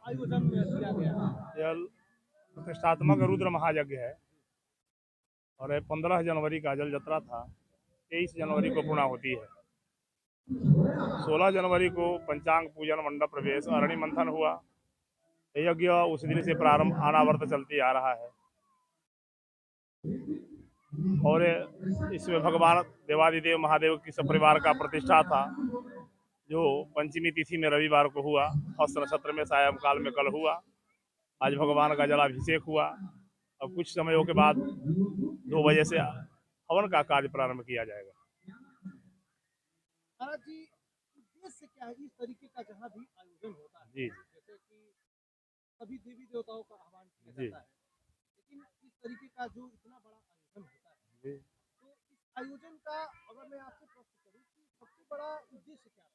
आयोजन किया गया है? यह प्रतिष्ठात्मक रुद्र महायज्ञ है और 15 जनवरी का जल यात्रा था। 23 जनवरी को पूर्ण होती है। 16 जनवरी को पंचांग पूजन, मंडप प्रवेश, अरणि मंथन हुआ। यज्ञ उस दिन से प्रारंभ अनावर्त चलती आ रहा है और इसमें भगवान देवादिदेव महादेव की सब परिवार का प्रतिष्ठा था, जो पंचमी तिथि में रविवार को हुआ। हस्त नक्षत्र में सायं काल में कल हुआ। आज भगवान का जलाभिषेक हुआ और कुछ समयों के बाद 2 बजे से हवन का कार्य प्रारंभ किया जाएगा। महाराज जी, उद्देश्य क्या है इस तरीके का जहाँ भी आयोजन होता है? जी जैसे कि सभी देवी देवताओं का आह्वान किया जी जाता है, लेकिन इस तरीके का जो इतना बड़ा आयोजन होता है, जी तो इस आयोजन का अगर मैं आपसे प्रश्न करूं कि सबसे बड़ा उद्देश्य क्या है?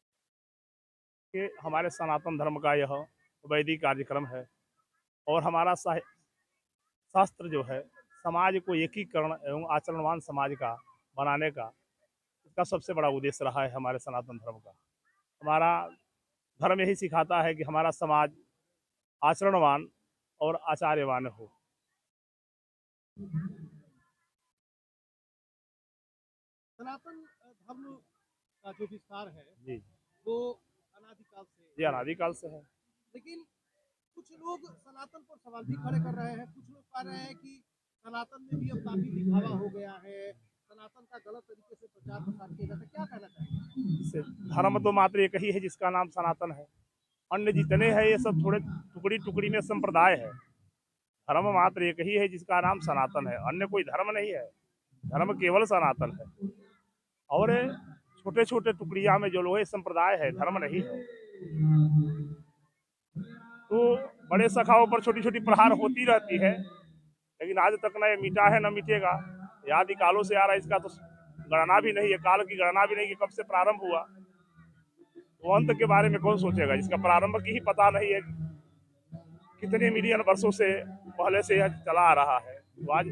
कि हमारे सनातन धर्म का यह वैदिक कार्यक्रम है और हमारा शास्त्र जो है समाज को एकीकरण एवं आचरणवान समाज का बनाने का, इसका सबसे बड़ा उद्देश्य रहा है हमारे सनातन धर्म का। हमारा धर्म यही सिखाता है कि हमारा समाज आचरणवान और आचार्यवान हो। सनातन धर्म का जो विस्तार है जी वो अनादिकाल से जी, अनादिकाल से है। लेकिन कुछ लोग सनातन पर सवाल भी खड़े कर रहे हैं। कुछ लोग कह रहे हैं कि सनातन में भी अब काफी दिखावा हो गया है, सनातन का गलत तरीके से प्रचार प्रसार किया जाता है। क्या कहना चाहेंगे? धर्म तो मात्र एक ही है जिसका नाम सनातन है। अन्य जितने हैं ये सब थोड़े टुकड़ी टुकड़ी में संप्रदाय है। धर्म मात्र एक ही है जिसका नाम सनातन है, अन्य कोई धर्म नहीं है। धर्म केवल सनातन है और छोटे छोटे टुकड़िया में जो लोग संप्रदाय है, धर्म नहीं है। तो बड़े शाखाओं पर छोटी छोटी प्रहार होती रहती है, लेकिन आज तक न ये मिटा है न मिटेगा। ये आदि कालों से आ रहा है, इसका तो गणना भी नहीं है, काल की गणना भी नहीं कि कब से प्रारंभ हुआ। तो अंत के बारे में कौन सोचेगा जिसका प्रारंभ की ही पता नहीं है। कितने मिलियन वर्षों से पहले से यह चला आ रहा है, तो आज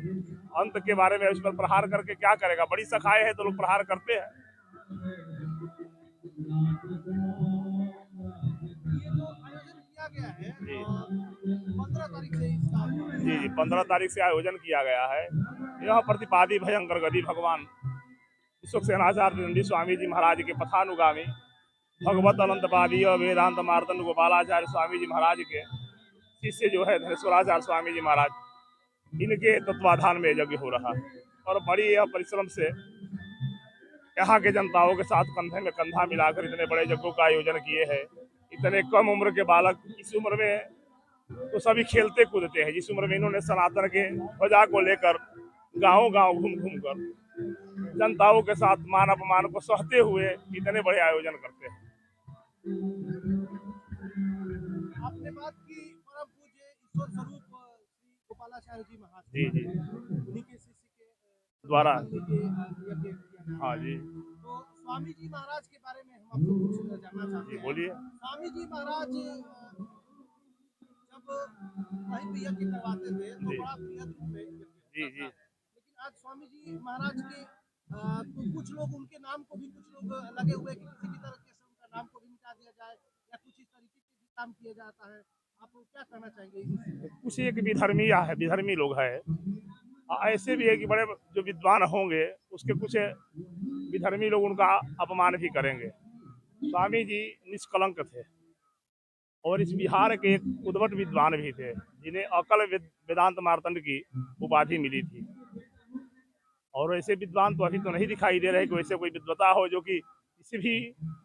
अंत के बारे में उस पर प्रहार करके क्या करेगा। बड़ी शाखाएं हैं तो लोग प्रहार करते हैं। ये जो आयोजन किया गया है जी 15 तारीख से इसका जी जी, 15 तारीख से आयोजन किया गया है। यह प्रतिपादी भयंकर गति भगवान विश्वक्सेनाचार्य दंडी स्वामी जी महाराज के पथानुगामी भगवत अनंतपादीय वेदांत मार्तंड गोपालाचार्य स्वामी जी महाराज के शिष्य जो है धनेश्वराचार्य स्वामी जी महाराज, इनके तत्वाधान में यज्ञ हो रहा है और बड़ी यह परिश्रम से यहाँ के जनताओं के साथ कंधे में कंधा मिलाकर इतने बड़े यज्ञों का आयोजन किए हैं। इतने कम उम्र के बालक, इस उम्र में तो सभी खेलते कूदते हैं। जिस उम्र में इन्होंने सनातन के ध्वजा को लेकर गांव गांव घूम घूम कर जनताओं के साथ मान अपमान को सहते हुए इतने बड़े आयोजन करते हैं। आपने बात की परम पूज्य ईश्वर स्वरूप श्री गोपालाचार्य जी महाराज जी जी, उन्हीं के शिष्य के द्वारा। यज्ञ किया जा रहा हाँ है। जी तो स्वामी जी महाराज के बारे में हम आपसे कुछ जानना चाहते जी, हैं। बोलिए। स्वामी जी महाराज जब कहीं भी यज्ञ करवाते थे तो जी बड़ा बृहद रूप में यज्ञ जी होता जी, था, लेकिन आज स्वामी जी महाराज के तो कुछ लोग उनके नाम को भी, कुछ लोग लगे हुए कि किसी भी तरीके से उनका नाम को भी मिटा दिया जाए या कुछ इस तरीके के भी काम किया जाता है। आप लोग क्या कहना चाहेंगे? कुछ एक विधर्मी है, विधर्मी लोग है। ऐसे भी है कि बड़े जो विद्वान होंगे उसके कुछ विधर्मी लोग उनका अपमान भी करेंगे। स्वामी जी निष्कलंक थे और इस बिहार के एक उद्भट विद्वान भी थे, जिन्हें अकल वेदांत मार्तंड की उपाधि मिली थी। और ऐसे विद्वान तो अभी तो नहीं दिखाई दे रहे कि वैसे कोई विद्वता हो जो कि किसी भी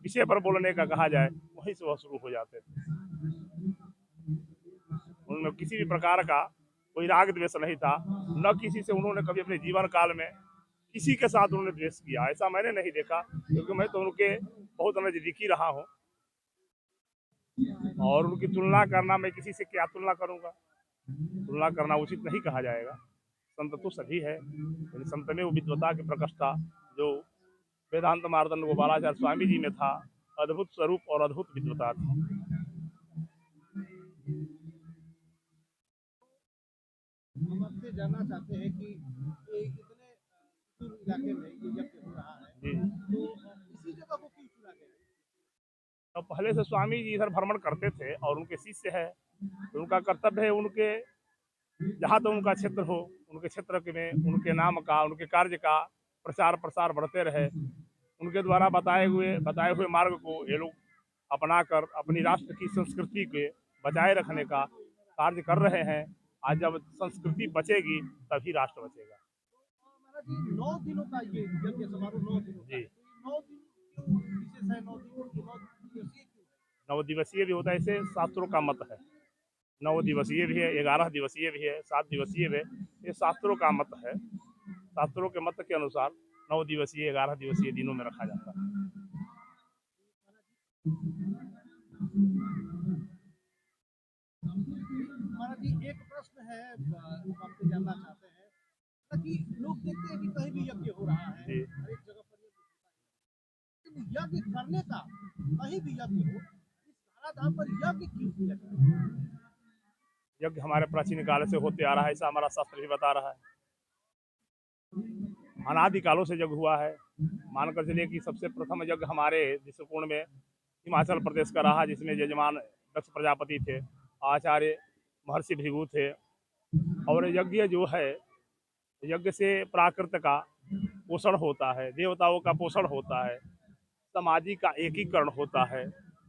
विषय पर बोलने का कहा जाए वहीं से वह शुरू हो जाते थे। उनमें किसी भी प्रकार का कोई राग द्वेष नहीं था, न किसी से उन्होंने कभी अपने जीवन काल में किसी के साथ उन्होंने द्वेष किया, ऐसा मैंने नहीं देखा, क्योंकि मैं तो उनके बहुत नजदीकी रहा हूँ। और उनकी तुलना करना, मैं किसी से क्या तुलना करूंगा, तुलना करना उचित नहीं कहा जाएगा। संत तो सभी है, लेकिन संत में वो विद्वता की प्रकटता जो वेदांत मार्तंड गोपालाचार्य स्वामी जी में था, अद्भुत स्वरूप और अद्भुत विद्वता थी। हम आपसे जानना चाहते हैं कि ये इतने दूर इलाके में ये यज्ञ हो रहा है, जी, तो इसी जगह को क्यों चुना गया? तो पहले से स्वामी जी इधर भ्रमण करते थे और उनके शिष्य है तो उनका कर्तव्य है उनके जहाँ तो उनका क्षेत्र हो उनके क्षेत्र में उनके नाम का उनके कार्य का प्रचार प्रसार बढ़ते रहे। उनके द्वारा बताए हुए मार्ग को ये लोग अपनाकर अपनी राष्ट्र की संस्कृति के बचाए रखने का कार्य कर रहे हैं। आज जब संस्कृति बचेगी तभी राष्ट्र बचेगा। महाराज जी 9 दिनों का ये यज्ञ समारोह 9 दिनों का जी। है। तो ये 9 दिन क्यों विशेष है? 9 दिन की 9 दिवसीय क्यों है? 9 दिवसीय भी होता है, इसे शास्त्रों का मत है। 9 दिवसीय भी है, 11 दिवसीय भी है, 7 दिवसीय भी है। ये शास्त्रों का मत है। शास्त्रों के मत के अनुसार 9 दिवसीय 11 दिवसीय दिनों में रखा जाता है। महाराज जी एक प्रश्न है, हम आपसे जानना चाहते हैं कि लोग देखते हैं कि कहीं भी यज्ञ हो रहा है, जी। हर एक जगह पर यज्ञ होता है, लेकिन यज्ञ करने का कहीं भी यज्ञ हो, इस धराधाम पर यज्ञ क्यों किया जाता है? यज्ञ हमारे प्राचीन काल से होते आ रहा है, ऐसा हमारा शास्त्र भी बता रहा है। अनादि कालों से यज्ञ हुआ है। मानकर चलिए कि सबसे प्रथम यज्ञ हमारे दृष्टिकोण में हिमाचल प्रदेश का रहा, जिसमें यजमान दक्ष प्रजापति थे, आचार्य महर्षि भृगु थे। और यज्ञ जो है, यज्ञ से प्राकृत का पोषण होता है, देवताओं का पोषण होता है, समाजी का एकीकरण होता है,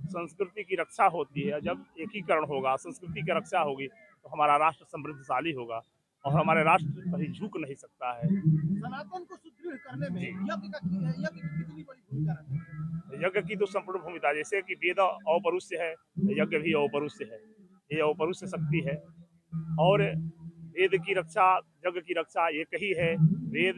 संस्कृति की रक्षा होती है। जब एकीकरण होगा, संस्कृति की रक्षा होगी, तो हमारा राष्ट्र समृद्धशाली होगा और हमारे राष्ट्र कहीं झुक नहीं सकता है। सनातन को सुदृढ़ करने में यज्ञ की कितनी बड़ी भूमिका रहती है? यज्ञ की तो संपूर्ण भूमिका, जैसे कि वेद औपरुष्य है, यज्ञ भी औपरुष्य है। ये औपरुष्य शक्ति है और वेद की रक्षा, यज्ञ की रक्षा एक ही है। वेद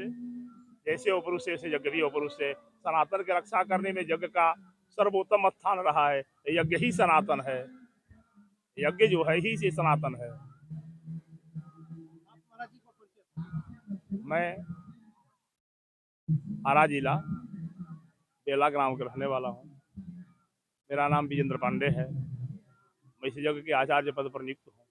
जैसे औपरुष्य वैसे यज्ञ भी औपरुष्य है। सनातन की रक्षा करने में यज्ञ का सर्वोत्तम स्थान रहा है। यज्ञ ही सनातन है। यज्ञ जो है ही से सनातन है। आप महाराज जी को परिचय। मैं आरा जिला बेला ग्राम के रहने वाला हूँ। मेरा नाम विजेंद्र पांडे है। मैं इस यज्ञ के आचार्य पद पर नियुक्त हूँ।